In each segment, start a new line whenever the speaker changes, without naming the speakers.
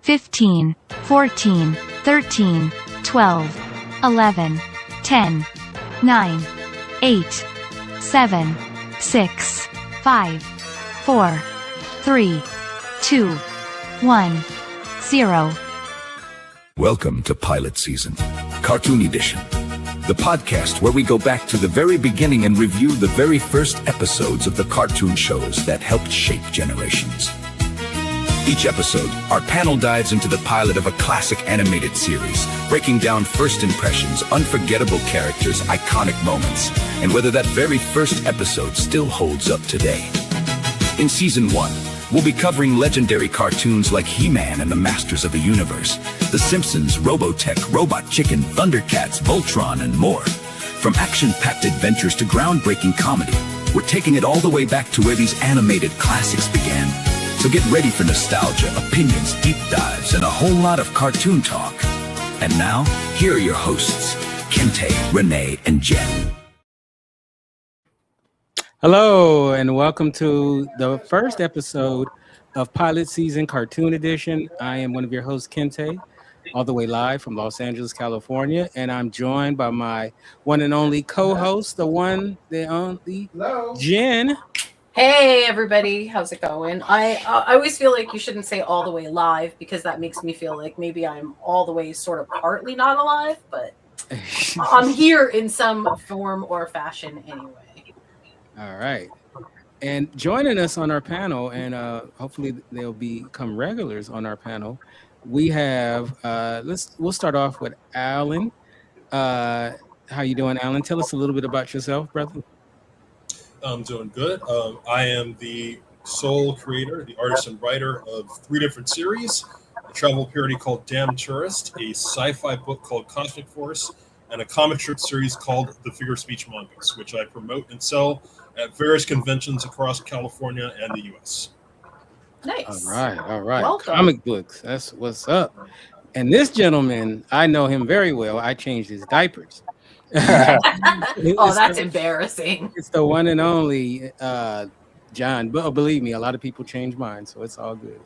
15, 14, 13, 12, 11, 10, 9, 8, 7, 6, 5, 4, 3, 2, 1, 0.
Welcome to Pilot Season, Cartoon Edition, the podcast where we go back to the very beginning and review the very first episodes of the cartoon shows that helped shape generations. Each episode, our panel dives into the pilot of a classic animated series, breaking down first impressions, unforgettable characters, iconic moments, and whether that very first episode still holds up today. In Season 1, we'll be covering legendary cartoons like He-Man and the Masters of the Universe, The Simpsons, Robotech, Robot Chicken, Thundercats, Voltron, and more. From action-packed adventures to groundbreaking comedy, we're taking it all the way back to where these animated classics began. So get ready for nostalgia, opinions, deep dives, and a whole lot of cartoon talk. And now, here are your hosts, Kinte, Renee, and Jen.
Hello, and welcome to the first episode of Pilot Season Cartoon Edition. I am one of your hosts, Kinte, all the way live from Los Angeles, California, and I'm joined by my one and only co-host, the only, Jen.
Hey everybody, how's it going? I always feel like you shouldn't say all the way live because that makes me feel like maybe I'm all the way sort of partly not alive, but I'm here in some form or fashion anyway.
All right. And joining us on our panel, and hopefully they'll become regulars on our panel, we have, we'll start off with Alan. How you doing, Alan? Tell us a little bit about yourself, brother.
I'm doing good. I am the sole creator, the artist and writer of 3 different series, a travel parody called Damn Tourist, a sci-fi book called Cosmic Force, and a comic strip series called The Figure of Speech Mangas, which I promote and sell at various conventions across California and the U.S.
Nice.
All right.
Welcome.
Comic books, that's what's up. And this gentleman, I know him very well. I changed his diapers.
Oh, that's embarrassing.
It's the one and only John. But believe me, a lot of people change mine, so it's all good.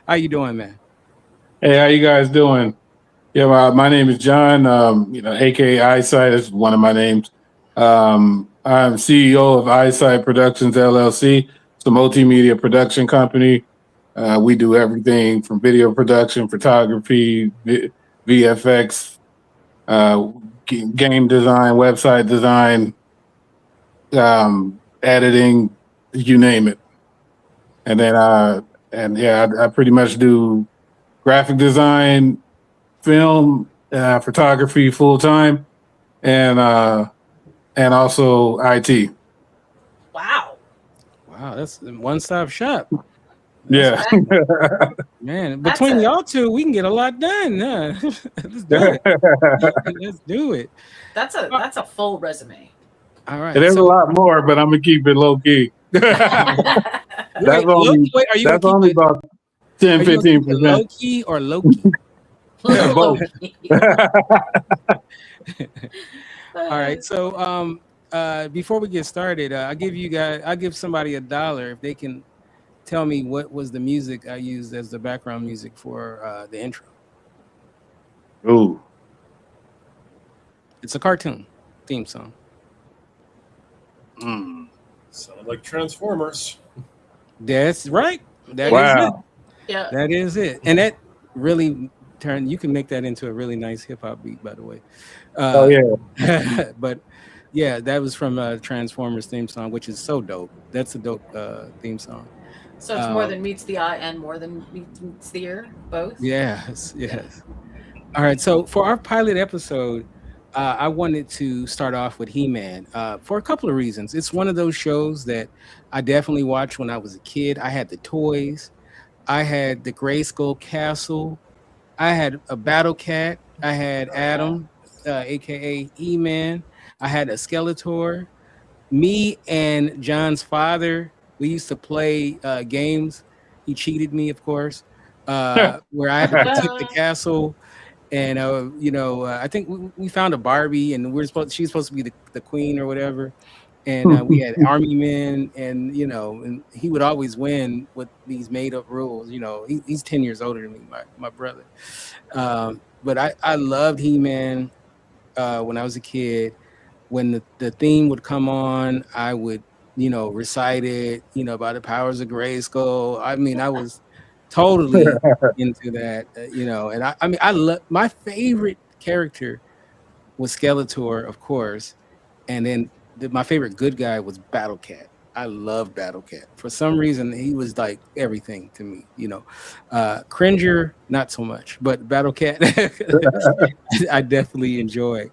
How you doing, man?
Hey, how you guys doing? Yeah, my name is John. AKA Eyesight is one of my names. I'm CEO of Eyesight Productions LLC. It's a multimedia production company. We do everything from video production, photography, VFX, game design, website design, editing, you name it. And then I pretty much do graphic design, film, photography full time, and also IT.
Wow,
that's a one-stop shop.
Yeah.
Man, between y'all two, we can get a lot done. Yeah. Let's do it. Let's do it.
That's a full resume.
All right.
There's a lot more, but I'm gonna keep it low key. That's only about 10-15%.
Low key or low key?
Yeah, both.
All right. So before we get started, I'll give somebody $1 if they can tell me what was the music I used as the background music for the intro.
Ooh.
It's a cartoon theme song.
Sound like Transformers.
That's right. That
Wow.
is it.
Yeah.
That is it. And that really you can make that into a really nice hip hop beat, by the way.
Oh yeah.
But yeah, that was from Transformers theme song, which is so dope. That's a dope theme song.
So it's more than meets the eye and more than meets the ear, both?
Yes. All right, so for our pilot episode, I wanted to start off with He-Man for a couple of reasons. It's one of those shows that I definitely watched when I was a kid. I had the toys. I had the Grayskull Castle. I had a Battle Cat. I had Adam, a.k.a. He-Man. I had a Skeletor. Me and John's father, we used to play games. He cheated me, of course, where I had to protect the castle. And, I think we found a Barbie and she's supposed to be the queen or whatever. and we had army men, and and he would always win with these made up rules. He's 10 years older than me, my brother. But I loved He-Man when I was a kid. When the theme would come on, I would recite it, about the powers of Grayskull. I mean, I was totally into that, and I mean, I love, my favorite character was Skeletor, of course, and then my favorite good guy was Battle Cat. I love Battle Cat. For some reason, he was like everything to me, Cringer, not so much, but Battle Cat, I definitely enjoy.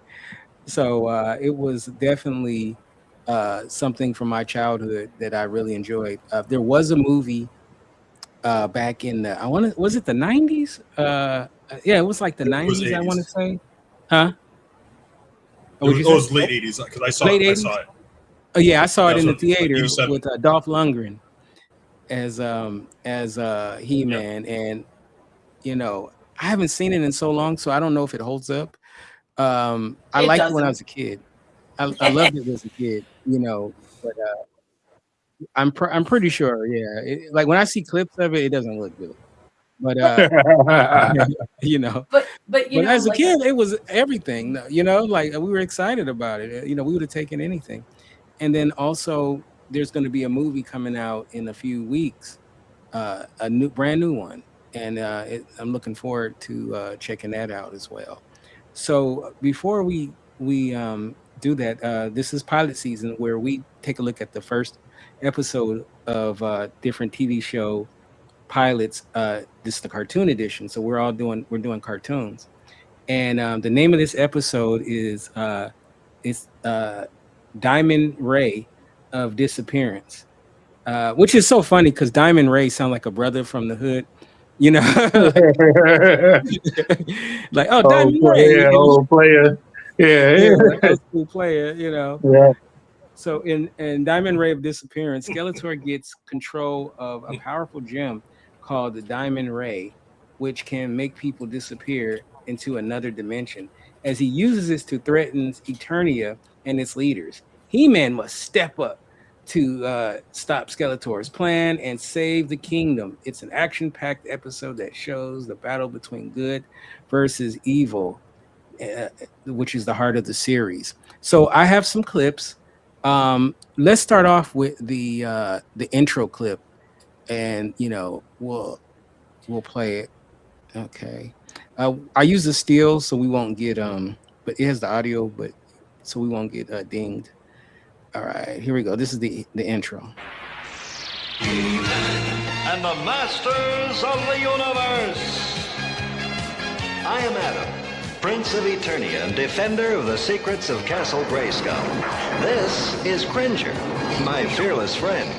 So it was definitely something from my childhood that I really enjoyed. There was a movie back in was it the 90s? Yeah, it was like the 90s, I want to say. Huh?
It was late 80s because I saw it.
Oh yeah, I saw it in the
like
theater
87.
with Dolph Lundgren as He-Man, and I haven't seen it in so long, so I don't know if it holds up. I liked it when I was a kid. I loved it as a kid, but I'm pretty sure, yeah. Like when I see clips of it, it doesn't look good. But
But
as a
like,
kid, it was everything. Like we were excited about it. We would have taken anything. And then also, there's going to be a movie coming out in a few weeks, a brand new one, and I'm looking forward to checking that out as well. So before we do that, this is pilot season, where we take a look at the first episode of different TV show pilots. This is the cartoon edition, so we're doing cartoons, and the name of this episode is Diamond Ray of Disappearance, which is so funny because Diamond Ray sound like a brother from the hood, like, oh, Diamond Ray,
old player,
old school player,
Yeah.
So in Diamond Ray of Disappearance, Skeletor gets control of a powerful gem called the Diamond Ray, which can make people disappear into another dimension. As he uses this to threaten Eternia and its leaders, He-Man must step up to stop Skeletor's plan and save the kingdom. It's an action-packed episode that shows the battle between good versus evil, which is the heart of the series. So I have some clips. Let's start off with the intro clip, and we'll play it. Okay. I use the steel so we won't get but it has the audio, but so we won't get dinged. All right, here we go. This is the intro.
And the masters of the universe. I am Adam, Prince of Eternia and defender of the secrets of Castle Grayskull. This is Cringer, my fearless friend.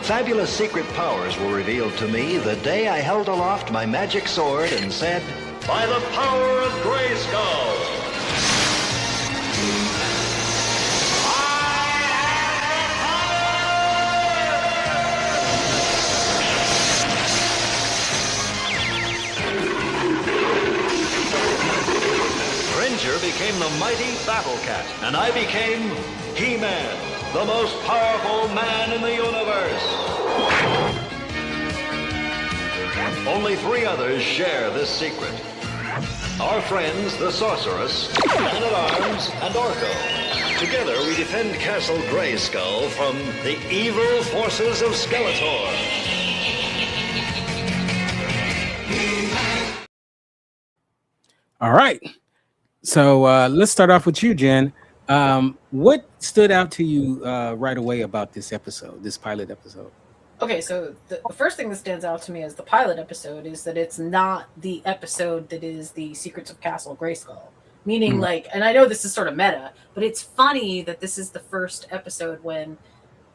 Fabulous secret powers were revealed to me the day I held aloft my magic sword and said, "By the power of Grayskull, Cringer became the mighty Battle Cat, and I became He-Man, the most powerful man in the universe." Only 3 others share this secret. Our friends, the Sorceress, Man-at-Arms, and Orko. Together we defend Castle Grayskull from the evil forces of Skeletor.
All right. So let's start off with you, Jen. What stood out to you right away about this episode, this pilot episode?
Okay, so the first thing that stands out to me as the pilot episode is that it's not the episode that is the Secrets of Castle Grayskull. Meaning, like, and I know this is sort of meta, but it's funny that this is the first episode when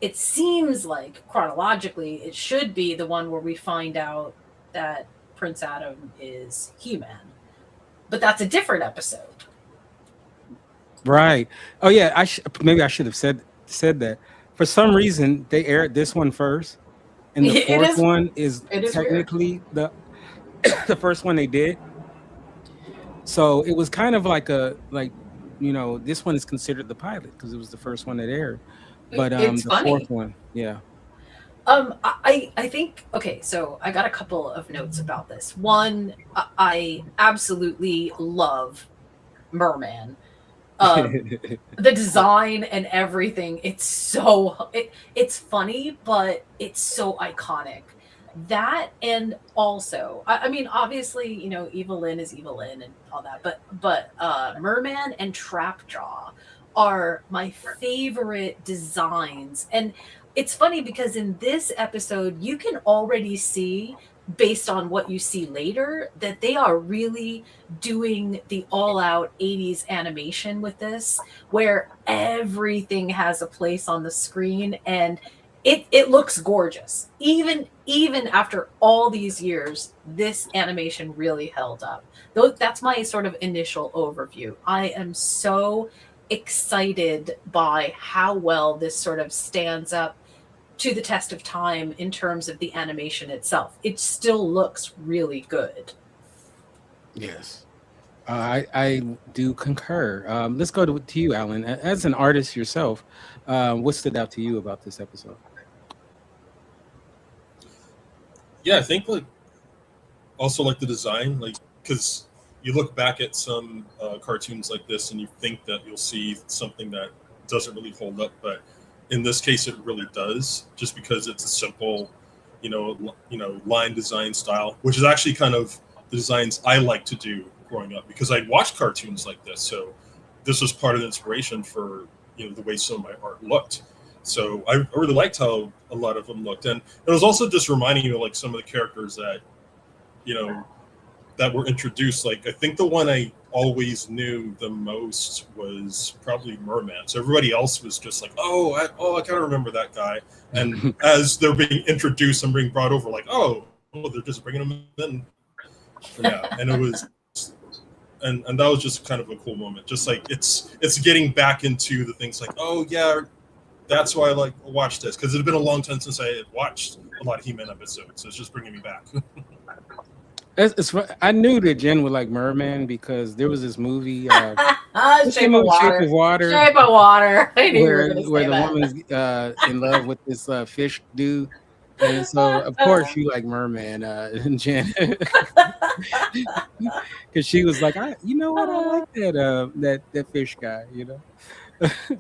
it seems like chronologically it should be the one where we find out that Prince Adam is He-Man. But that's a different episode.
Right. Oh yeah. Maybe I should have said that. For some reason, they aired this one first, and the fourth one is technically the first one they did. So it was kind of like this one is considered the pilot because it was the first one that aired. But
It's
the fourth
funny.
one, yeah.
I think, okay, so I got a couple of notes about this. One, I absolutely love Merman. The design and everything, it's funny, but it's so iconic. That, and also, I mean, obviously, Evelyn is Evelyn and all that, but Merman and Trapjaw are my favorite designs. And it's funny because in this episode, you can already see, based on what you see later, that they are really doing the all-out 80s animation with this, where everything has a place on the screen, and it looks gorgeous. Even after all these years, this animation really held up. That's my sort of initial overview. I am so excited by how well this sort of stands up to the test of time in terms of the animation itself. It still looks really good.
Yes. I do concur. Let's go to you, Alan. As an artist yourself, what stood out to you about this episode?
Yeah, I think also the design, because you look back at some cartoons like this and you think that you'll see something that doesn't really hold up, but in this case it really does, just because it's a simple, line design style, which is actually kind of the designs I like to do growing up, because I'd watched cartoons like this, so this was part of the inspiration for the way some of my art looked. So I really liked how a lot of them looked, and it was also just reminding you of some of the characters that that were introduced. I think the one I always knew the most was probably Merman. So everybody else was just I kind of remember that guy. And as they're being introduced and being brought over, they're just bringing them in. Yeah, and it was, and that was just kind of a cool moment. Just it's getting back into the things oh yeah, that's why I watch this, because it had been a long time since I had watched a lot of He-Man episodes. So it's just bringing me back.
I knew that Jen would like Merman because there was this movie,
Shape of Water.
Shape of Water.
Shape of Water. I knew
where
you were
the
that.
woman's in love with this fish dude. And so, of course, you like Merman, Jen, because she was like, you know what, I like that fish guy,
It's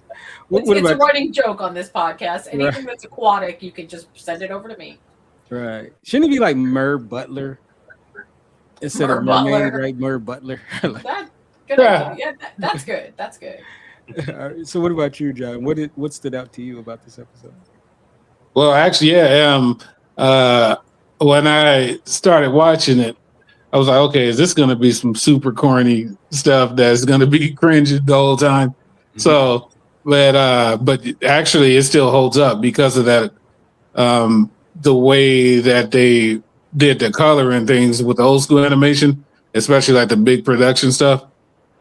a running joke on this podcast. Anything that's aquatic, you can just send it over to me.
Right? Shouldn't it be like Mer Butler instead of mermaid, right? Mer Butler.
That's good. Yeah, that's good. That's good.
So, what about you, John? What stood out to you about this episode?
Well, actually, yeah. When I started watching it, I was like, okay, is this going to be some super corny stuff that's going to be cringe the whole time? Mm-hmm. So, but actually, it still holds up because of that. The way that they did the color and things with the old school animation, especially the big production stuff,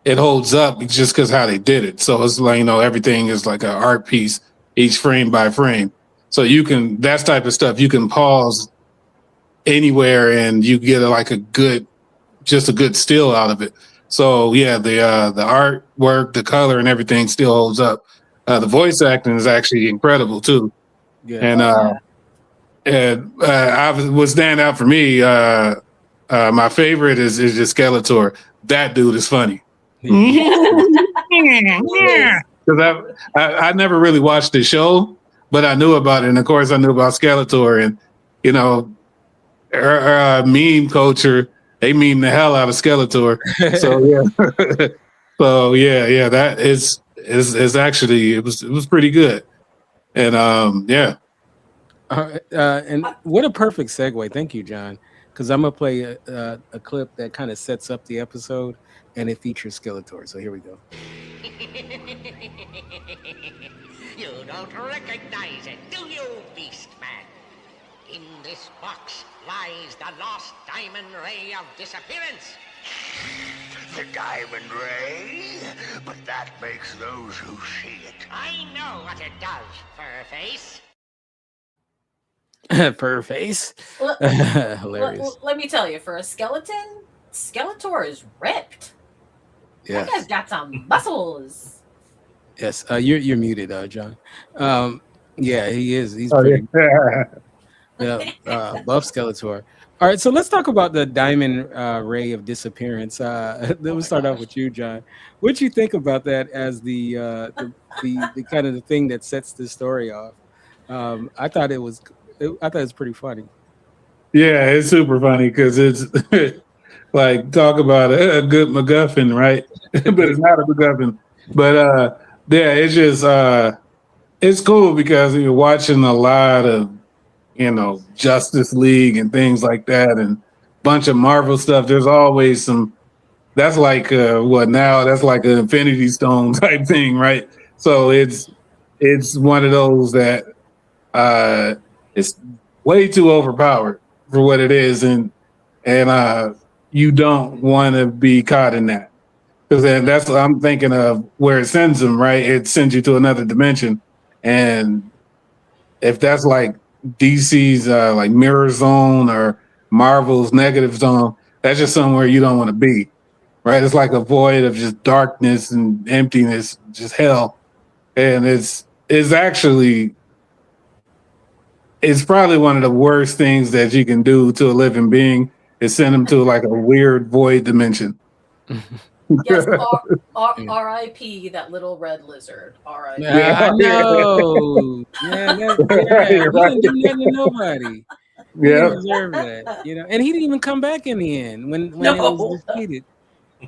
it holds up just because how they did it. So it's everything is like an art piece, each frame by frame. So that type of stuff, you can pause anywhere and you get a good still out of it. So yeah, the artwork, the color and everything still holds up. The voice acting is actually incredible too. Yeah. And what stand out for me, my favorite is just Skeletor. That dude is funny. Because I never really watched the show, but I knew about it, and of course I knew about Skeletor, and meme culture, they meme the hell out of Skeletor. So yeah, that is actually it was pretty good, and yeah.
And what a perfect segue! Thank you, John, because I'm gonna play a clip that kind of sets up the episode, and it features Skeletor. So here we go.
You don't recognize it, do you, Beast Man? In this box lies the lost Diamond Ray of Disappearance.
The Diamond Ray? But that makes those who see it.
I know what it does, Furface.
Furface? Hilarious.
Let me tell you, for a skeleton, Skeletor is ripped. That guy's got some muscles.
Yes, you're muted, John. Yeah, he is. He's
Oh,
pretty.
yeah.
Buff Skeletor. All right, so let's talk about the Diamond Ray of Disappearance. We'll start off with you, John. What you think about that as the kind of the thing that sets the story off? I thought it was pretty funny.
Yeah, it's super funny because it's like talk about a good MacGuffin, right? But it's not a MacGuffin. But yeah, it's just it's cool because you're watching a lot of Justice League and things like that, and bunch of Marvel stuff. There's always some. That's like what now? That's like an Infinity Stone type thing, right? So it's one of those that it's way too overpowered for what it is, and you don't want to be caught in that, because then that's what I'm thinking of where it sends them, right? It sends you to another dimension, and if that's like DC's like mirror zone or Marvel's negative zone, that's just somewhere you don't want to be, right? It's like a void of just darkness and emptiness, just hell, and it's probably one of the worst things that you can do to a living being is send them to like a weird void dimension.
Yes, R.I.P. that little red lizard. R.I.P.
I know. Yeah, he didn't do nothing to nobody. He didn't deserve that, And he didn't even come back in the end when it was defeated.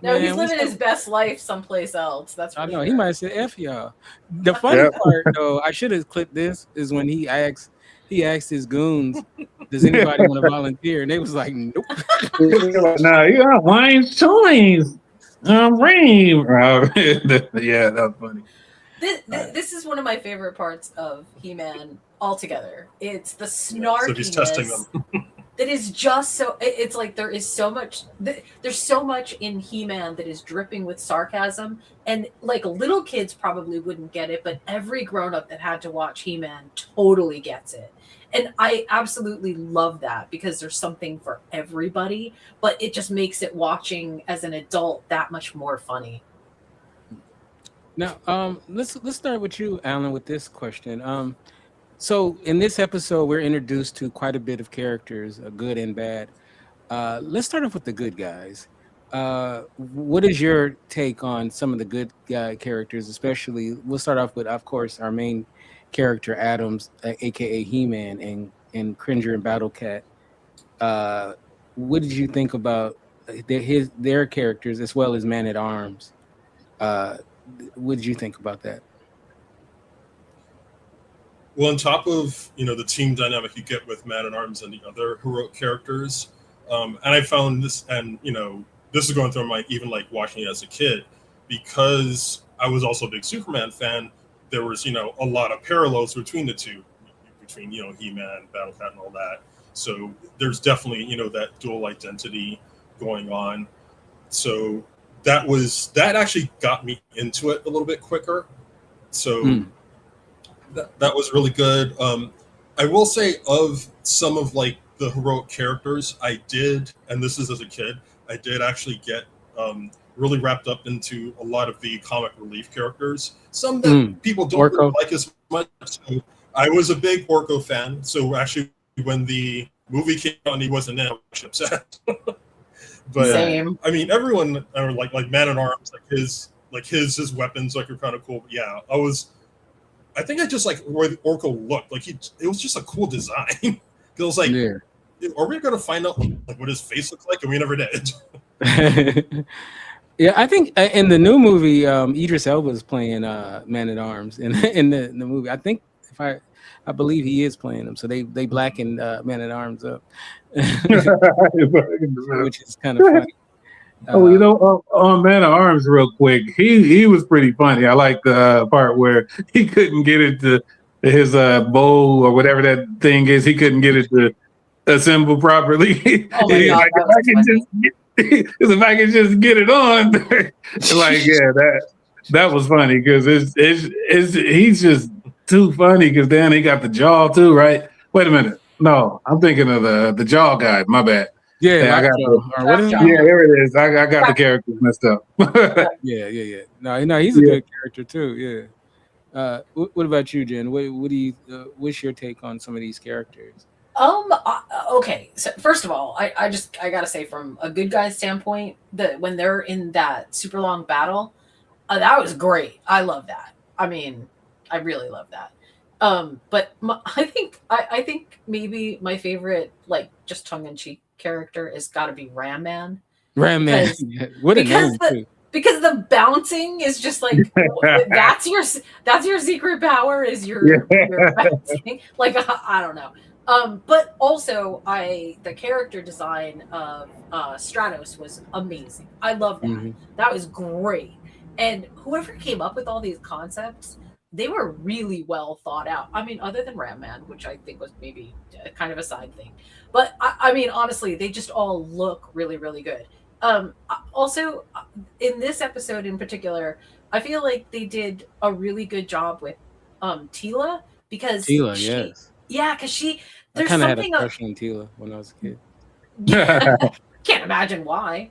No, he's living his best life someplace else. That's
I know. He might have said "F y'all." The funny part, though, I should have clipped this, is when he asked his goons, "Does anybody want to volunteer?" And they was like, "Nope."
No, you got Lions toys. Rain. Yeah, that was funny.
This is one of my favorite parts of He-Man altogether. It's the snarkiness.
So he's testing them.
That is just so. It's like there's so much in He-Man that is dripping with sarcasm, and like little kids probably wouldn't get it, but every grown-up that had to watch He-Man totally gets it. And I absolutely love that because there's something for everybody, but it just makes it watching as an adult that much more funny.
Now, let's start with you, Alan, with this question. So in this episode, we're introduced to quite a bit of characters, good and bad. Let's start off with the good guys. What is your take on some of the good guy characters, especially? We'll start off with, of course, our main character, Adams, aka He-Man, and Cringer and Battle Cat. What did you think about their characters as well as Man at Arms? What did you think about that?
Well, on top of the team dynamic you get with Man at Arms and the other heroic characters, and I found this, and this is going through my mind even like watching it as a kid, because I was also a big Superman fan. There was a lot of parallels between the two, between He-Man, Battle Cat, and all that. So there's definitely that dual identity going on. So that actually got me into it a little bit quicker. So that was really good. I will say, of some of like the heroic characters, I did, and this is as a kid, I did actually get really wrapped up into a lot of the comic relief characters. Some that people don't really like as much. So I was a big Orko fan. So actually, when the movie came out, he wasn't in, I was upset. But
same.
I mean, everyone like Man at Arms, his weapons are kind of cool. But yeah, I think I just like where Orko looked. Like it was just a cool design. It was like, are we going to find out like what his face looks like? And we never did.
Yeah, I think in the new movie, Idris Elba is playing Man at Arms in the movie. I think I believe he is playing him. So they blackened Man at Arms up, which is kind of funny.
On Man at Arms, real quick, he was pretty funny. I like the part where he couldn't get it to his bow or whatever that thing is. He couldn't get it to assemble properly. Oh my God, if I can just get it on, like that was funny because he's just too funny because then he got the jaw too, right? Wait a minute, no, I'm thinking of the jaw guy. My bad.
Yeah,
Yeah, I got
Lockjaw. Or what is his
yeah,
name?
there it is. I got the characters messed up.
Yeah. No, he's a
Yeah.
good character too. Yeah. What about you, Jen? What do you? What's your take on some of these characters?
Okay. So first of all, I gotta say, from a good guy standpoint, that when they're in that super long battle, that was great. I love that. I mean, I really love that. But I think maybe my favorite, like, just tongue in cheek character is got to be Ram Man.
Ram Man.
Because
What a
because
name
the
too.
because the bouncing is just like that's your secret power is your bouncing. Like, I don't know. But also the character design of Stratos was amazing. I love that.
Mhm.
That was great. And whoever came up with all these concepts, they were really well thought out. I mean, other than Ram Man, which I think was maybe kind of a side thing. But I mean, honestly, they just all look really, really good. Also, in this episode in particular, I feel like they did a really good job with Tila, because
Tila, yes.
she
I
there's
kind of had a
something
crush on Tila when I was a kid.
can't imagine why.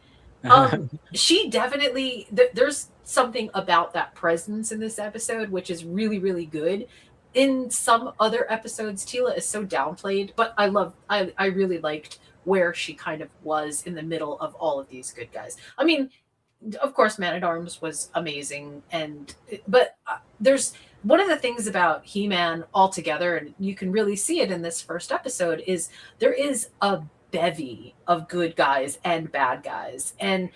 She definitely there's something about that presence in this episode which is really, really good. In some other episodes, Tila is so downplayed, but I really liked where she kind of was in the middle of all of these good guys. I mean, of course, Man at Arms was amazing, but there's one of the things about He-Man altogether, and you can really see it in this first episode, is there is a bevy of good guys and bad guys, and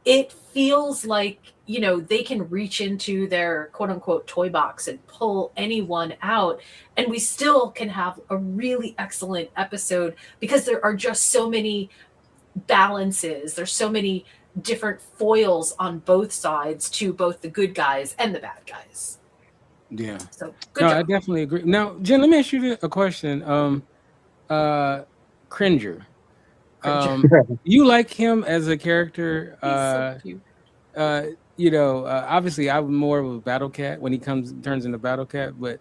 it feels like, they can reach into their quote unquote toy box and pull anyone out, and we still can have a really excellent episode because there are just so many balances. There's so many different foils on both sides to both the good guys and the bad guys.
Yeah.
So good
No,
job.
I definitely agree. Now, Jen, let me ask you a question. Cringer. You like him as a character?
He's so cute.
Obviously I'm more of a Battle Cat when he turns into Battle Cat, but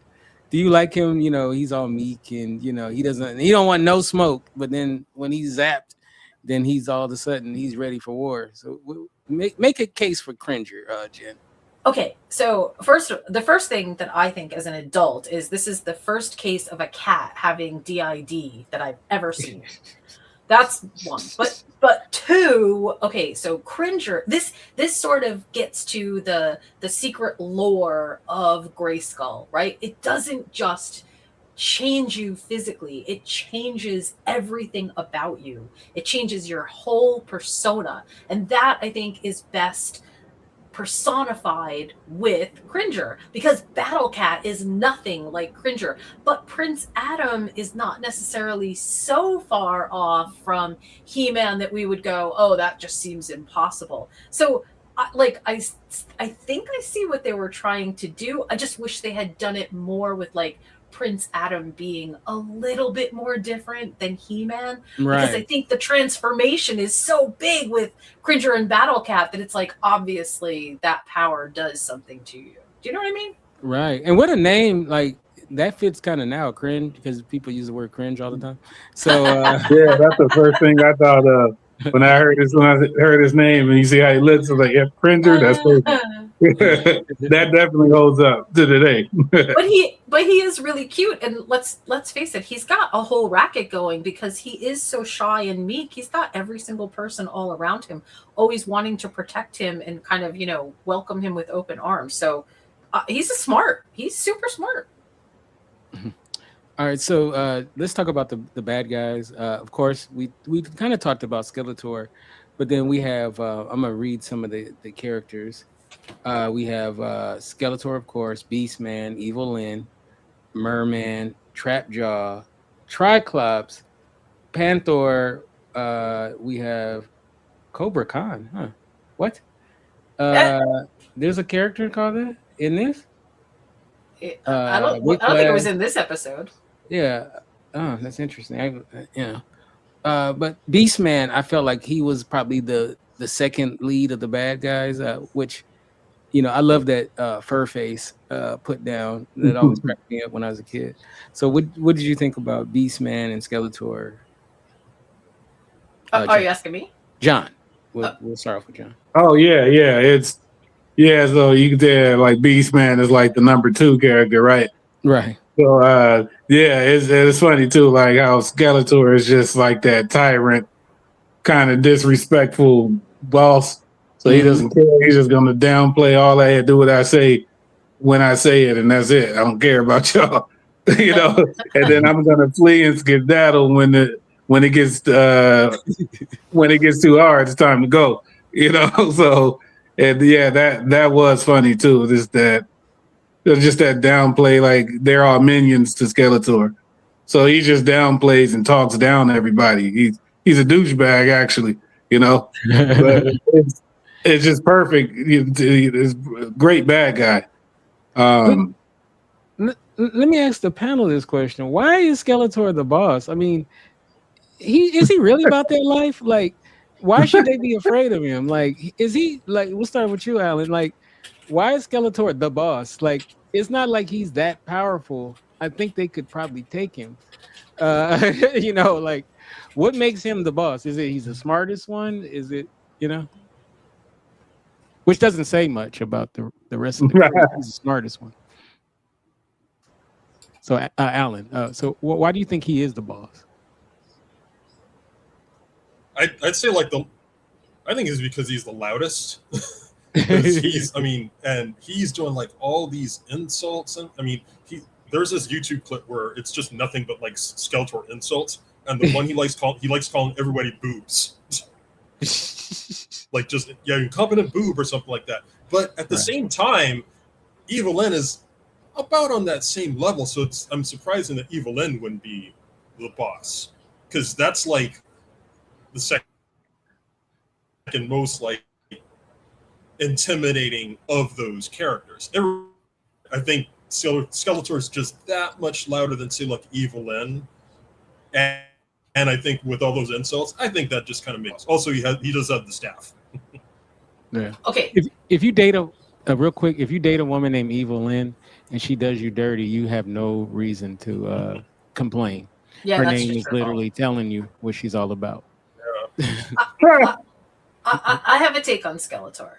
do you like him? He's all meek and he don't want no smoke, but then when he's zapped, then he's all of a sudden he's ready for war. So make a case for Cringer, Jen.
Okay, so the first thing that I think as an adult is this is the first case of a cat having DID that I've ever seen. That's one. But two, okay, so Cringer, this sort of gets to the secret lore of Grayskull, right? It doesn't just change you physically, it changes everything about you. It changes your whole persona. And that, I think, is best personified with Cringer, because Battle Cat is nothing like Cringer, but Prince Adam is not necessarily so far off from He-Man that we would go, oh, that just seems impossible. So I think I see what they were trying to do. I just wish they had done it more with like Prince Adam being a little bit more different than He-Man, because I think the transformation is so big with Cringer and Battle Cat that it's like, obviously that power does something to you. Do you know what I mean?
Right. And what a name, like that fits kind of now, cringe, because people use the word cringe all the time. So
yeah, that's the first thing I thought of when I heard his name, and you see how he looks. I was like, yeah, Cringer, that's perfect. That definitely holds up to today.
but he is really cute, and let's face it, he's got a whole racket going because he is so shy and meek. He's got every single person all around him always wanting to protect him and kind of welcome him with open arms. So he's super smart.
All right, so let's talk about the bad guys. Of course, we kind of talked about Skeletor, but then we have I'm gonna read some of the characters. We have Skeletor, of course, Beastman, Evil Lyn, Merman, Trapjaw, Triclops, Panther. We have Cobra Khan. Huh? What? There's a character called that in this?
I don't think it was in this episode.
Yeah. Oh, that's interesting. But Beastman, I felt like he was probably the second lead of the bad guys, which, I love that fur face put down. That always cracked me up when I was a kid. So what did you think about Beastman and Skeletor?
Are you asking me?
John. We'll start off with John.
Oh yeah. So you can tell like Beastman is like the number 2 character, right?
Right.
So it's funny too, like how Skeletor is just like that tyrant, kind of disrespectful boss. So he doesn't care. He's just gonna downplay all that, do what I say when I say it, and that's it. I don't care about y'all, you know. And then I'm gonna flee and skedaddle when it gets too hard. It's time to go, you know. So and yeah, that was funny too. Just that downplay, like they're all minions to Skeletor. So he just downplays and talks down everybody. He's a douchebag, actually, you know. But it's just perfect. It's a great bad guy.
Let me ask the panel this question: why is Skeletor the boss? I mean, is he really about that life? Like, why should they be afraid of him? Like, is he like? We'll start with you, Alan. Like, why is Skeletor the boss? Like, it's not like he's that powerful. I think they could probably take him. You know, like, what makes him the boss? Is it he's the smartest one? Is it, you know? Which doesn't say much about the rest of the crew. He's the smartest one. So, Alan, so why do you think he is the boss?
I'd say I think it's because he's the loudest. He's doing like all these insults, and I mean, there's this YouTube clip where it's just nothing but like Skeletor insults, and the one he likes calling everybody boobs. Like just incompetent boob or something like that. But at the same time, Evelyn is about on that same level. So I'm surprised that Evelyn wouldn't be the boss, because that's like the second most like intimidating of those characters. I think Skeletor is just that much louder than say like Evelyn, and I think with all those insults, I think that just kind of makes. Also, he does have the staff.
Yeah.
Okay.
If you date real quick, if you date a woman named Evelyn and she does you dirty, you have no reason to complain.
Yeah,
her name is literally telling you what she's all about.
Yeah. I have a take on Skeletor.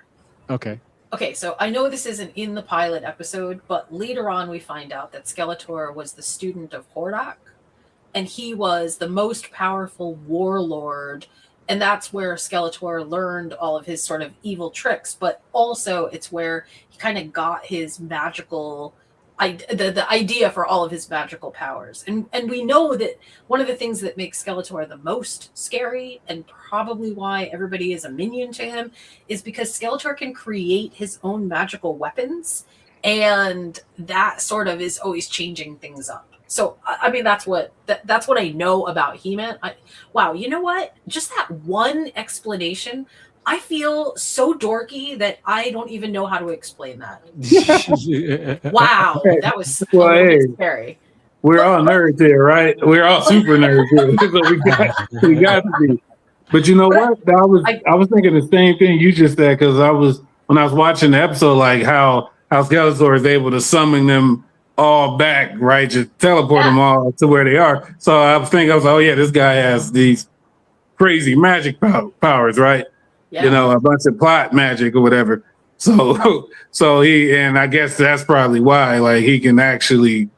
Okay.
Okay, so I know this isn't in the pilot episode, but later on we find out that Skeletor was the student of Hordak, and he was the most powerful warlord, and that's where Skeletor learned all of his sort of evil tricks, but also it's where he kind of got his magical the idea for all of his magical powers. And we know that one of the things that makes Skeletor the most scary, and probably why everybody is a minion to him, is because Skeletor can create his own magical weapons, and that sort of is always changing things up. So I mean, that's what I know about He-Man. Wow, you know what? Just that one explanation, I feel so dorky that I don't even know how to explain that. Wow, that was scary.
We're all nerds here, right? We're all super nerds here. So we got to be. But you know what? I was thinking the same thing you just said, because when I was watching the episode, like how Skeletor is able to summon them all back, right? Just teleport them all to where they are. So I was like, oh yeah, this guy has these crazy magic powers, right? Yeah. You know, a bunch of plot magic or whatever. So I guess that's probably why, like, he can actually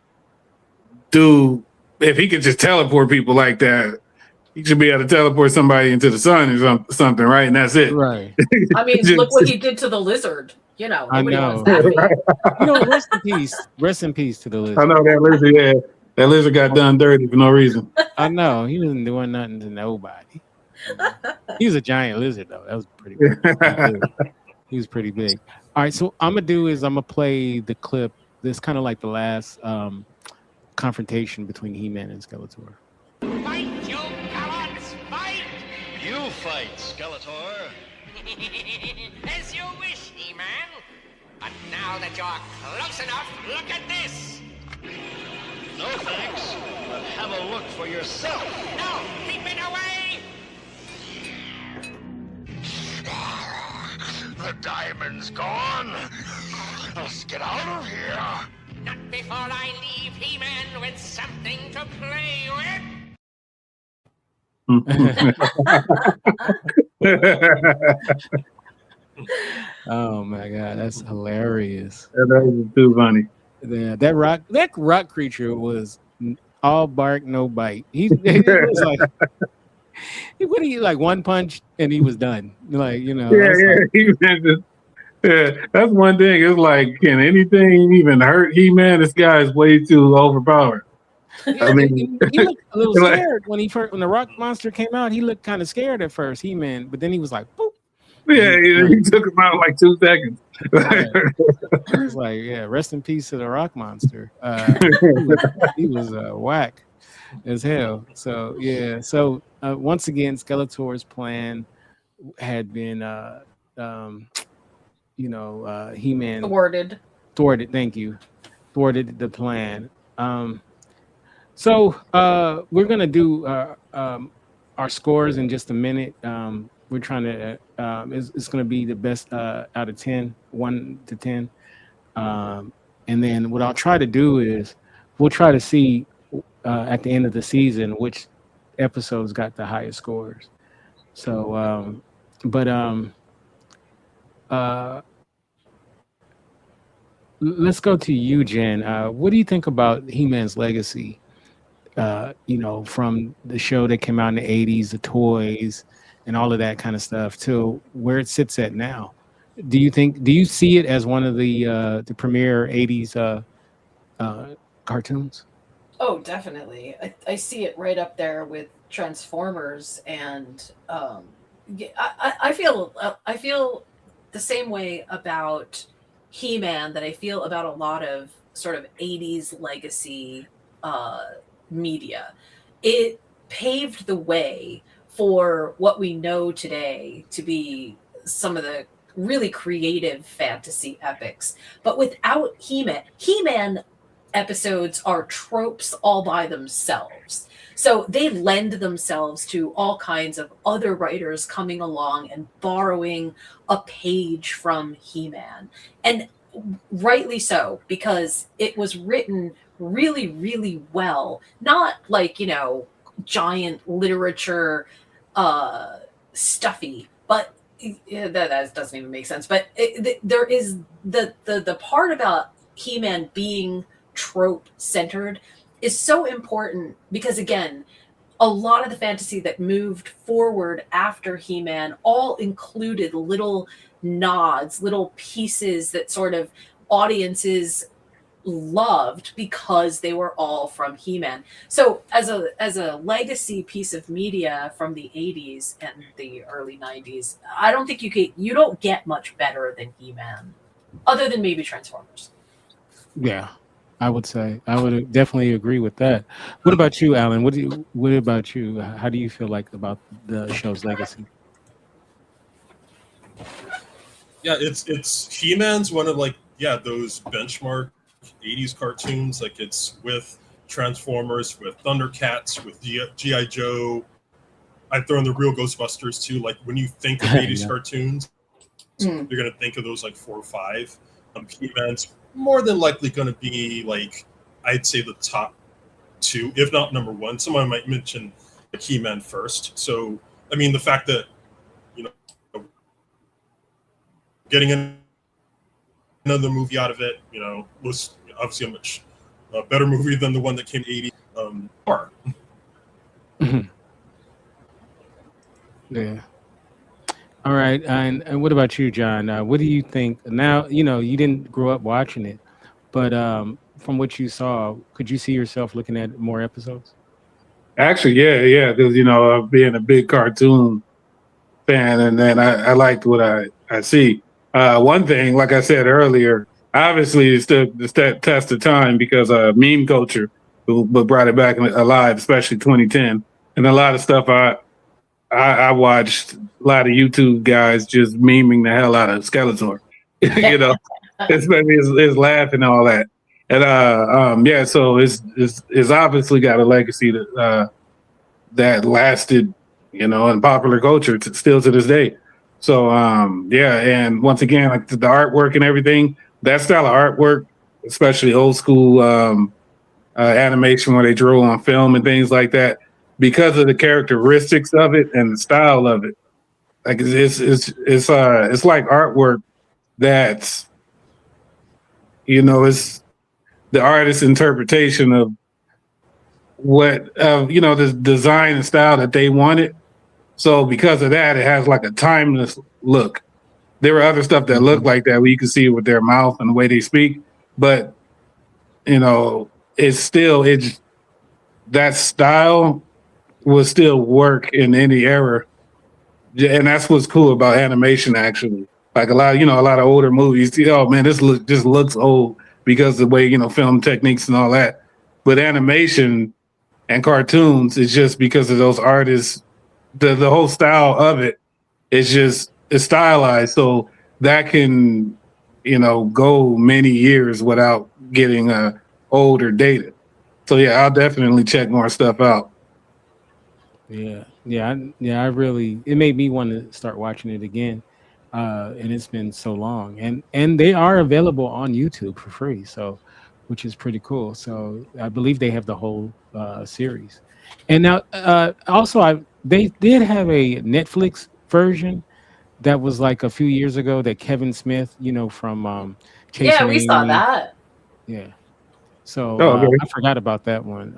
if he could just teleport people like that, he should be able to teleport somebody into the sun or something, right? And that's it.
Right.
I mean, look what he did to the lizard. You know, nobody wants
that. You know, rest in peace. Rest in peace to the lizard.
I know that lizard, yeah. That lizard got done dirty for no reason.
I know. He wasn't doing nothing to nobody. He was a giant lizard, though. That was pretty big. He was pretty big. All right, so I'm going to play the clip. This kind of like the last confrontation between He-Man and Skeletor.
Fight, you cowards! Fight!
You fight, Skeletor.
As you wish, He-Man. But now that you're close enough, look at this!
No thanks, but have a look for yourself.
No, keep it away!
The diamond's gone. Let's get out of here.
Not before I leave He-Man with something to play with.
Oh my god, that's hilarious.
That was too funny.
Yeah, that rock creature was all bark, no bite. He was like he would eat like one punch and he was done. Like, you know, I was like,
Yeah, that's one thing. It's like, can anything even hurt He-Man? This guy is way too overpowered. I mean,
he looked a little
like,
scared when the rock monster came out. He looked kind of scared at first, He-Man, but then he was like, boop.
yeah, he took him out in like 2 seconds.
It was like, yeah, rest in peace to the rock monster. He was whack as hell. So yeah. So once again, Skeletor's plan had been, He-Man
Thwarted.
Thank you, thwarted the plan. So we're gonna do our scores in just a minute. We're trying to. It's gonna be the best out of 10, 1 to 10. And then what I'll try to do is we'll try to see at the end of the season which episodes got the highest scores. So, let's go to you, Jen. What do you think about He-Man's legacy? From the show that came out in the 80s, the toys, and all of that kind of stuff, to where it sits at now. Do you see it as one of the premier 80s cartoons?
Oh, definitely. I see it right up there with Transformers, and I feel the same way about He-Man that I feel about a lot of sort of 80s legacy media. It paved the way for what we know today to be some of the really creative fantasy epics. But without He-Man episodes are tropes all by themselves. So they lend themselves to all kinds of other writers coming along and borrowing a page from He-Man. And rightly so, because it was written really, really well. Not like, giant literature stuffy, but that doesn't even make sense. But there is the part about He-Man being trope centered is so important, because again, a lot of the fantasy that moved forward after He-Man all included little nods, little pieces that sort of audiences loved because they were all from He-Man. So as a legacy piece of media from the 80s and the early 90s, I don't think you don't get much better than He-Man, other than maybe Transformers.
Yeah, I would definitely agree with that. What about you, Alan? What about you? How do you feel like about the show's legacy?
Yeah, it's He-Man's one of those benchmark 80s cartoons. Like, it's with Transformers, with Thundercats, with G.I. Joe. I'd throw in the real Ghostbusters too. Like, when you think of 80s cartoons, you're gonna think of those like 4 or 5. He-Man's more than likely gonna be I'd say the top 2, if not number 1. Someone might mention He-Man first. So I mean, the fact that getting another movie out of it, was obviously a much better movie than the one that came in '80.
Yeah. All right. And what about you, John? What do you think? Now, you didn't grow up watching it, but from what you saw, could you see yourself looking at more episodes?
Actually, yeah, because being a big cartoon fan, and then I liked what I see. One thing, like I said earlier, obviously it stood the test of time because meme culture brought it back alive, especially 2010, and a lot of stuff I watched, a lot of YouTube guys just memeing the hell out of Skeletor, especially his laugh and all that. And so it's obviously got a legacy that lasted, in popular culture still to this day. So and once again, like the artwork and everything, that style of artwork, especially old school animation where they drew on film and things like that, because of the characteristics of it and the style of it. Like it's like artwork that's, it's the artist's interpretation of what the design and style that they wanted. So because of that, it has like a timeless look. There were other stuff that looked like that where you can see it with their mouth and the way they speak, but that style will still work in any era. And that's what's cool about animation, actually. Like a lot of older movies, oh man, this just looks old because of the way, film techniques and all that. But animation and cartoons is just because of those artists, the whole style of it is it's stylized. So that can, go many years without getting old or dated. So yeah, I'll definitely check more stuff out.
Yeah. I really, it made me want to start watching it again. And it's been so long, and they are available on YouTube for free. So, which is pretty cool. So I believe they have the whole series. And now also they did have a Netflix version that was like a few years ago that Kevin Smith, from
Yeah, we saw that.
Yeah. So
okay.
I forgot about that one.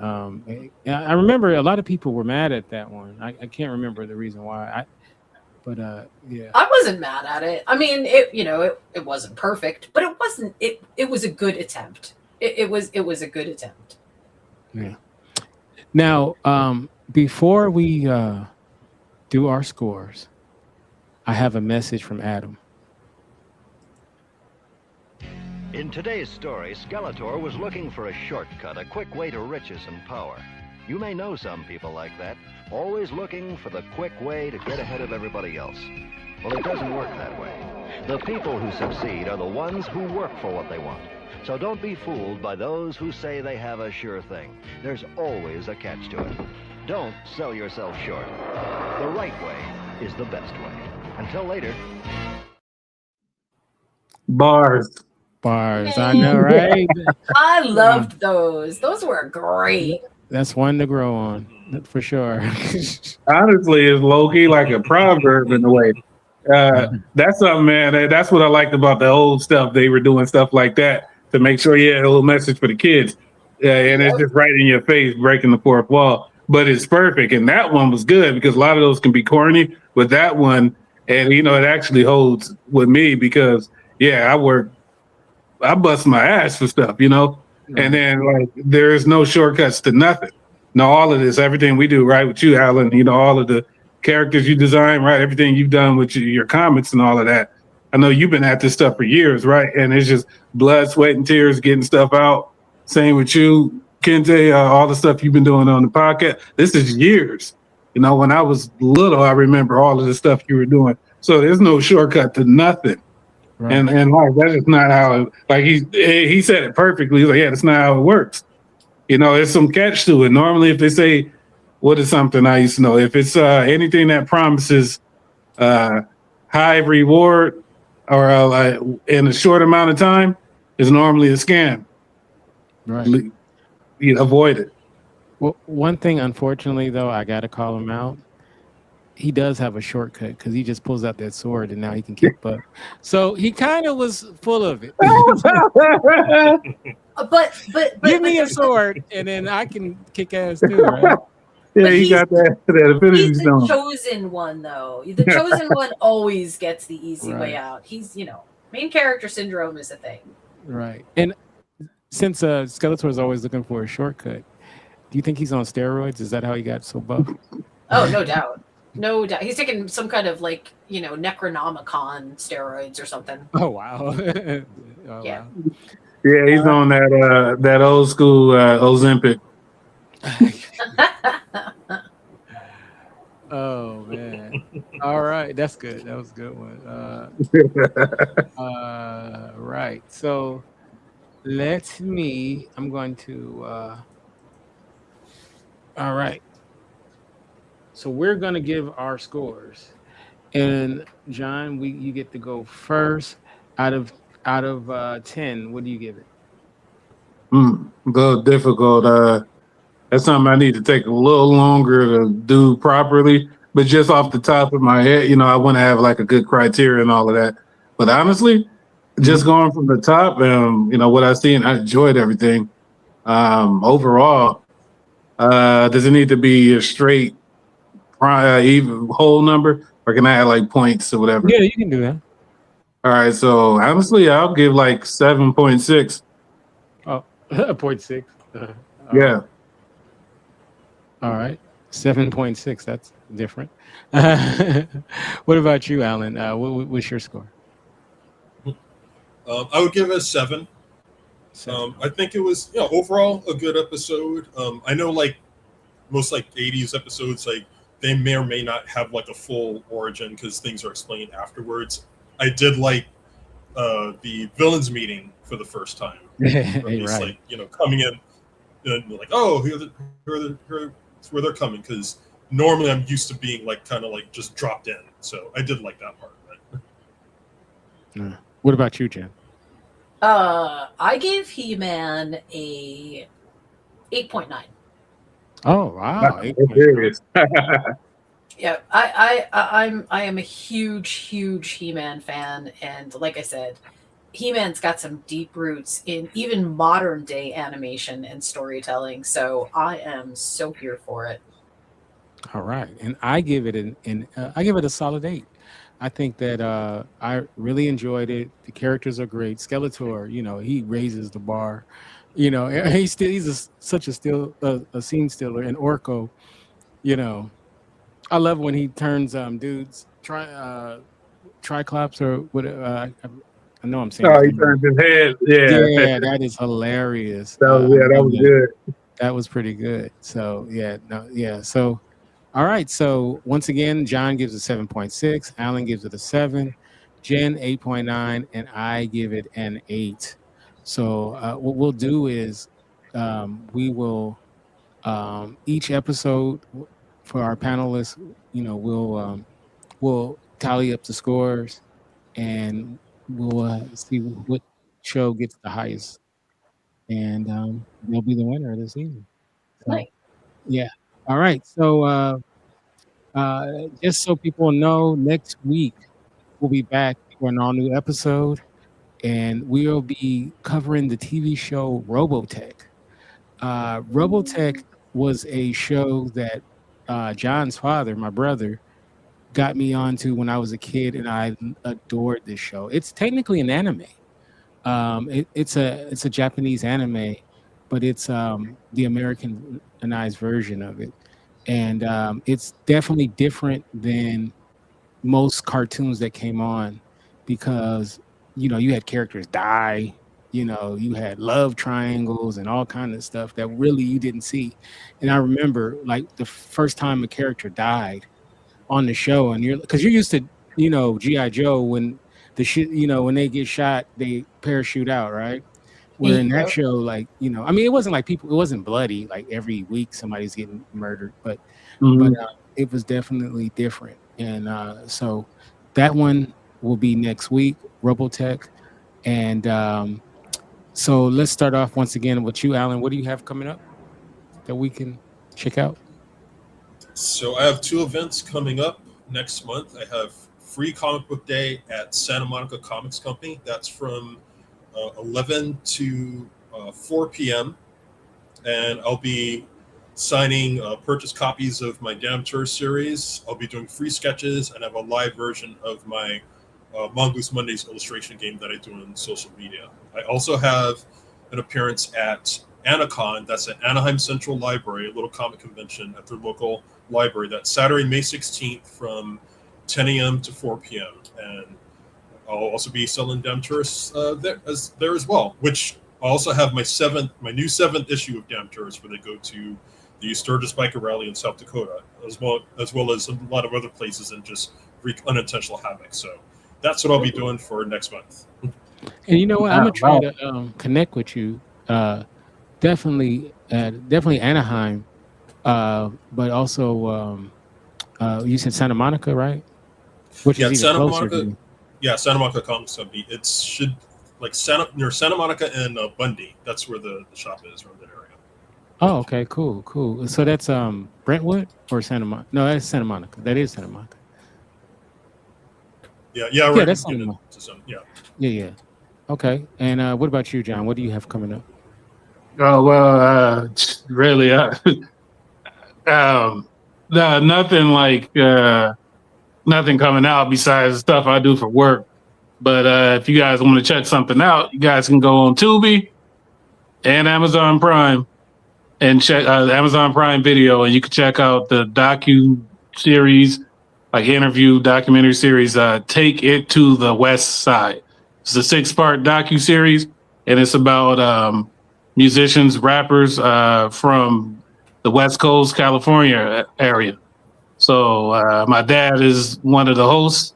I remember a lot of people were mad at that one. I can't remember the reason why. Yeah.
I wasn't mad at it. I mean, it wasn't perfect, but it wasn't. It was a good attempt. It was a good attempt.
Yeah. Now, before we do our scores, I have a message from Adam.
In today's story, Skeletor was looking for a shortcut, a quick way to riches and power. You may know some people like that, always looking for the quick way to get ahead of everybody else. Well, it doesn't work that way. The people who succeed are the ones who work for what they want. So don't be fooled by those who say they have a sure thing. There's always a catch to it. Don't sell yourself short. The right way is the best way. Until later.
Bars.
I know, right?
I loved those. Those were great.
That's one to grow on, for sure.
Honestly, it's low-key like a proverb in a way. That's something, man. That's what I liked about the old stuff. They were doing stuff like that to make sure you had a little message for the kids. And it's just right in your face, breaking the fourth wall. But it's perfect. And that one was good because a lot of those can be corny. But that one, and it actually holds with me because, I bust my ass for stuff, and then there's no shortcuts to nothing. No, all of this, everything we do right with you, Alan, all of the characters you design, right? Everything you've done with your comics and all of that. I know you've been at this stuff for years, right? And it's just blood, sweat, and tears getting stuff out. Same with you, Kinte, all the stuff you've been doing on the podcast. This is years. When I was little, I remember all of the stuff you were doing. So there's no shortcut to nothing. Right. And that's just not how he said it perfectly. He's like, yeah, that's not how it works. There's some catch to it. Normally, if they say, what is something I used to know? If it's anything that promises high reward or in a short amount of time, is normally a scam.
Right.
You avoid it.
Well, one thing, unfortunately, though, I got to call him out. He does have a shortcut because he just pulls out that sword and now he can kick butt. So he kind of was full of it.
but
give me a sword and then I can kick ass too, right?
Yeah, he got that affinity
he's
stone.
The chosen one, though. The chosen one always gets the easy way out. He's, main character syndrome is a thing.
Right. And since Skeletor is always looking for a shortcut, do you think he's on steroids? Is that how he got so buff?
Oh, no doubt. No doubt. He's taking some kind of Necronomicon steroids or something.
Oh, wow.
Yeah.
Wow.
Yeah, he's on that old school Ozempic.
Oh, man. All right. That's good. That was a good one. Right. So I'm going to, all right. So we're going to give our scores. And John, you get to go first. Out of 10, what do you give it?
A little difficult. That's something I need to take a little longer to do properly. But just off the top of my head, I want to have like a good criteria and all of that. But honestly, just going from the top, what I've seen, I enjoyed everything. Overall, does it need to be a straight even whole number, or can I add like points or whatever?
Yeah, you can do that.
All right, so honestly, I'll give like 7.6.
Oh, 0.6.
Yeah.
All right. 7.6. That's different. What about you, Alan? What's your score?
I would give it a 7. I think it was overall a good episode. I know like most like 80s episodes, like they may or may not have like a full origin because things are explained afterwards. I did like the villains meeting for the first time. At least,
Right.
like coming in and like, oh, here's where they're coming, because normally I'm used to being like kind of like just dropped in. So I did like that part of it.
What about you, Jen?
I gave He-Man a 8.9.
Oh wow!
Yeah, I am a huge He-Man fan, and like I said, He-Man's got some deep roots in even modern day animation and storytelling. So I am so here for it.
All right, and I give it I give it a solid 8. I think that I really enjoyed it. The characters are great. Skeletor, he raises the bar. He's such a scene stealer. And Orko, I love when he turns dudes Triclops or what. I know I'm saying.
Oh, he turns his head.
Yeah, that is hilarious.
That was good.
That was pretty good. So So, all right. So once again, John gives it 7.6. Alan gives it a 7. Jen 8.9, and I give it an 8. So what we'll do is we will each episode for our panelists, we'll tally up the scores, and we'll see what show gets the highest, and they'll be the winner of the season. So,
Nice.
Yeah. All right. So just so people know, next week we'll be back for an all-new episode, and we'll be covering the TV show Robotech. Robotech was a show that John's father, my brother, got me onto when I was a kid, and I adored this show. It's technically an anime. It's a Japanese anime, but it's the Americanized version of it, and it's definitely different than most cartoons that came on, because you had characters die, you had love triangles and all kind of stuff that really you didn't see. And I remember like the first time a character died on the show, and because you're used to G.I. Joe, when when they get shot they parachute out, right? Where in that show, like I mean, it wasn't like it wasn't bloody like every week somebody's getting murdered, but it was definitely different. And so that one will be next week, Robotech. And so let's start off once again with you, Alan. What do you have coming up that we can check out?
So I have 2 events coming up next month. I have Free Comic Book Day at Santa Monica Comics Company. That's from 11 to 4 p.m. And I'll be signing purchase copies of my Damn Tourist series. I'll be doing free sketches, and I have a live version of my Mongoose Mondays illustration game that I do on social media. I also have an appearance at Anacon. That's at Anaheim Central Library, a little comic convention at their local library. That's Saturday, May 16th from 10 a.m. to 4 p.m. And I'll also be selling Damn Tourists there as well, which I also have my new 7th issue of Damn Tourists, where they go to the Sturgis Biker Rally in South Dakota, as well as a lot of other places, and just wreak unintentional havoc. So that's what I'll be doing for next month.
And you know what? I'm gonna try to connect with you. Definitely Anaheim, but also you said Santa Monica, right? Which is even
Santa
closer
Monica.
to you.
Yeah, Santa Monica Comics Company. It should near Santa Monica and Bundy. That's where the shop is, around that area.
Oh, okay, cool. So that's Brentwood or Santa Monica? No, that's Santa Monica. That is Santa Monica.
Yeah,
Yeah,
right.
that's
You
Santa
know,
Monica.
yeah.
Yeah. Okay. And what about you, John? What do you have coming up?
Oh well, really, no, nothing like nothing coming out besides the stuff I do for work. But if you guys want to check something out, you guys can go on Tubi and Amazon Prime and check Amazon Prime Video, and you can check out the docu series, like interview documentary series. Take It to the West Side. It's a 6-part docu series, and it's about musicians, rappers from the West Coast, California area. So my dad is one of the hosts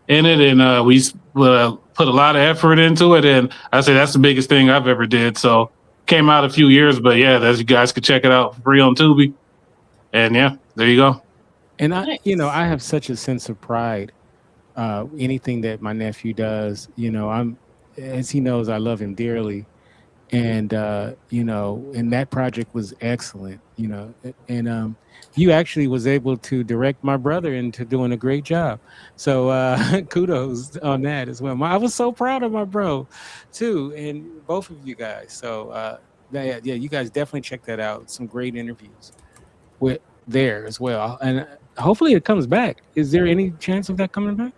in it, and we put a lot of effort into it. And I say that's the biggest thing I've ever did. So came out a few years, but yeah, as you guys could check it out for free on Tubi. And yeah, there you go.
And I,
Nice.
I have such a sense of pride. Anything that my nephew does, as he knows, I love him dearly. And and that project was excellent, and you actually was able to direct my brother into doing a great job. So kudos on that as well. I was so proud of my bro too, and both of you guys. So yeah, you guys definitely check that out. Some great interviews with there as well, and hopefully it comes back. Is there any chance of that coming back?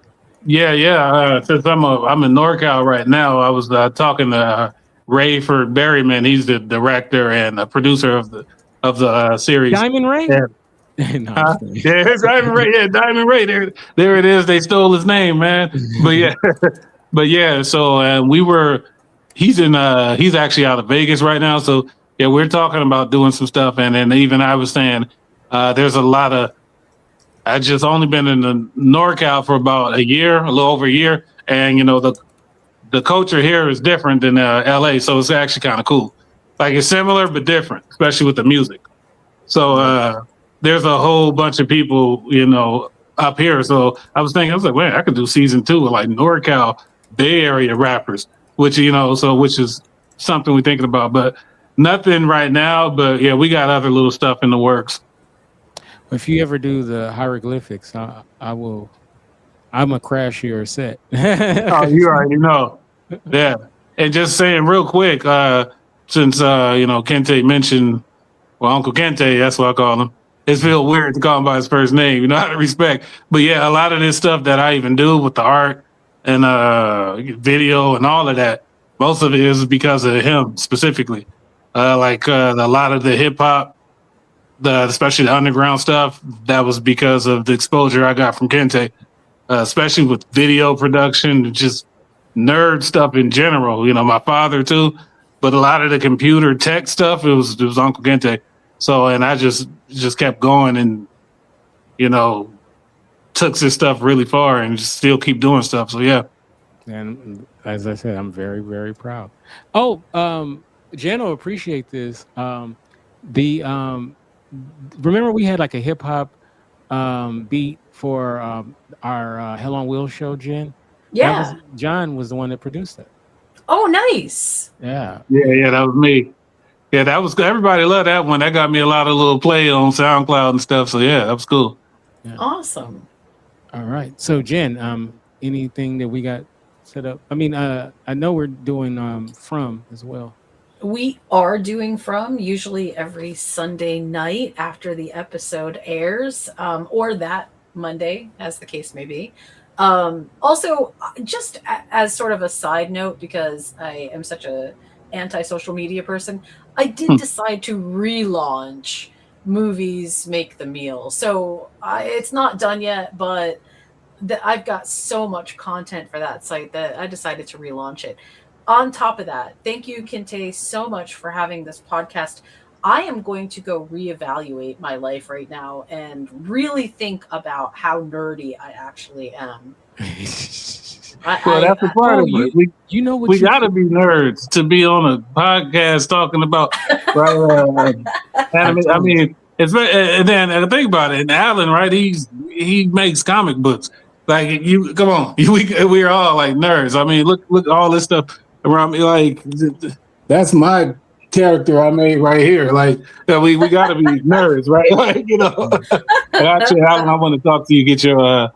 Yeah. Since I'm in NorCal right now, I was talking to Rayford Berryman. He's the director and the producer of the series.
Diamond Ray.
Yeah.
No, I'm just
Yeah, it's Diamond Ray. Yeah, Diamond Ray. There it is. They stole his name, man. But yeah. So he's actually out of Vegas right now. So yeah, we're talking about doing some stuff, and then even I was saying there's a lot of. I just only been in the NorCal for about a little over a year, and the culture here is different than LA, so it's actually kind of cool. Like it's similar but different, especially with the music. So there's a whole bunch of people, up here. So I was like, man, I could do season 2 with like NorCal Bay Area rappers, which is something we're thinking about, but nothing right now. But yeah, we got other little stuff in the works.
If you ever do the hieroglyphics, I will. I'm a crash your set.
Oh, you already know. Yeah. And just saying real quick, since Kinte mentioned, well, Uncle Kinte, that's what I call him. It feels weird to call him by his first name, out of respect. But yeah, a lot of this stuff that I even do with the art and video and all of that, most of it is because of him specifically. A lot of the hip hop, especially the underground stuff, that was because of the exposure I got from Kinte. Especially with video production, just nerd stuff in general. My father too, but a lot of the computer tech stuff, it was Uncle Kinte. So, and I just kept going and took this stuff really far and just still keep doing stuff. So yeah.
And as I said, I'm very, very proud. Oh, Jen will appreciate this. Remember we had like a hip hop beat for our Hell on Wheels show, Jen?
Yeah.
John was the one that produced that.
Oh, nice.
Yeah.
Yeah, that was me. Yeah, that was good. Everybody loved that one. That got me a lot of little play on SoundCloud and stuff. So yeah, that was cool.
Yeah.
Awesome.
All right. So Jen, anything that we got set up? I mean, I know we're doing From as well.
We are doing From usually every Sunday night after the episode airs, or that Monday, as the case may be. Also, just as sort of a side note, because I am such a anti-social media person, I did decide to relaunch Movies Make the Meal. So it's not done yet, but I've got so much content for that site that I decided to relaunch it. On top of that, thank you, Kinte, so much for having this podcast. I am going to go reevaluate my life right now and really think about how nerdy I actually am.
That's the part of it. We got to be nerds to be on a podcast talking about anime. I mean, and then think about it. And Alan, right? He makes comic books. Like come on, we're all like nerds. I mean, look all this stuff around me. Like that's my character I made right here. Like, we got to be nerds, right? Like, you know. And actually, Alan, I want to talk to you, get your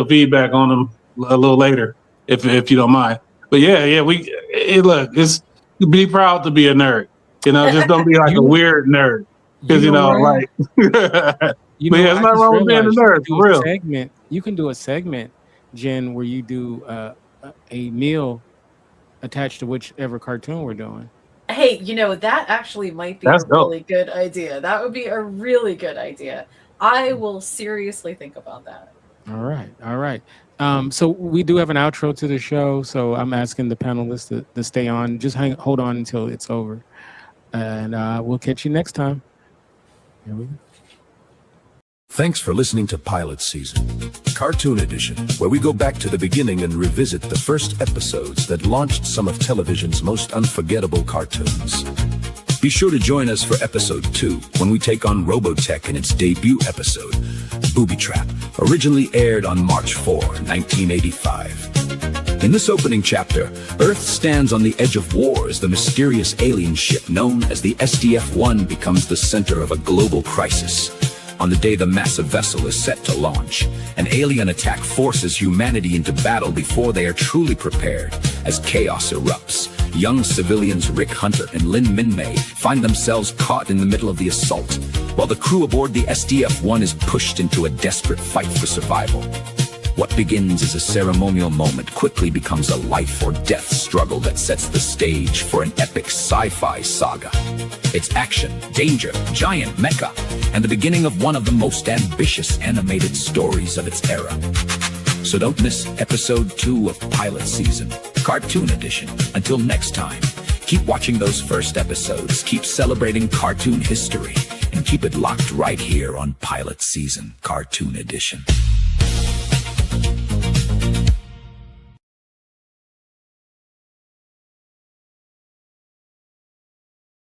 feedback on them a little later, if you don't mind. But yeah, look, it's be proud to be a nerd. You know, just don't be like a weird nerd. Because like, but yeah, it's not wrong with being a nerd. For real.
You can do a segment, Jen, where you do a meal attached to whichever cartoon we're doing.
Hey, that actually might be really good idea. That would be a really good idea. I will seriously think about that.
All right. So we do have an outro to the show, so I'm asking the panelists to stay on. Just hold on until it's over. And we'll catch you next time. Here we go.
Thanks for listening to Pilot Season, Cartoon Edition, where we go back to the beginning and revisit the first episodes that launched some of television's most unforgettable cartoons. Be sure to join us for episode 2, when we take on Robotech in its debut episode, Booby Trap, originally aired on March 4, 1985. In this opening chapter, Earth stands on the edge of war as the mysterious alien ship known as the SDF-1 becomes the center of a global crisis. On the day the massive vessel is set to launch, an alien attack forces humanity into battle before they are truly prepared. As chaos erupts, young civilians Rick Hunter and Lin Minmay find themselves caught in the middle of the assault, while the crew aboard the SDF-1 is pushed into a desperate fight for survival. What begins as a ceremonial moment quickly becomes a life or death struggle that sets the stage for an epic sci-fi saga. It's action, danger, giant mecha, and the beginning of one of the most ambitious animated stories of its era. So don't miss episode 2 of Pilot Season, Cartoon Edition. Until next time, keep watching those first episodes, keep celebrating cartoon history, and keep it locked right here on Pilot Season, Cartoon Edition.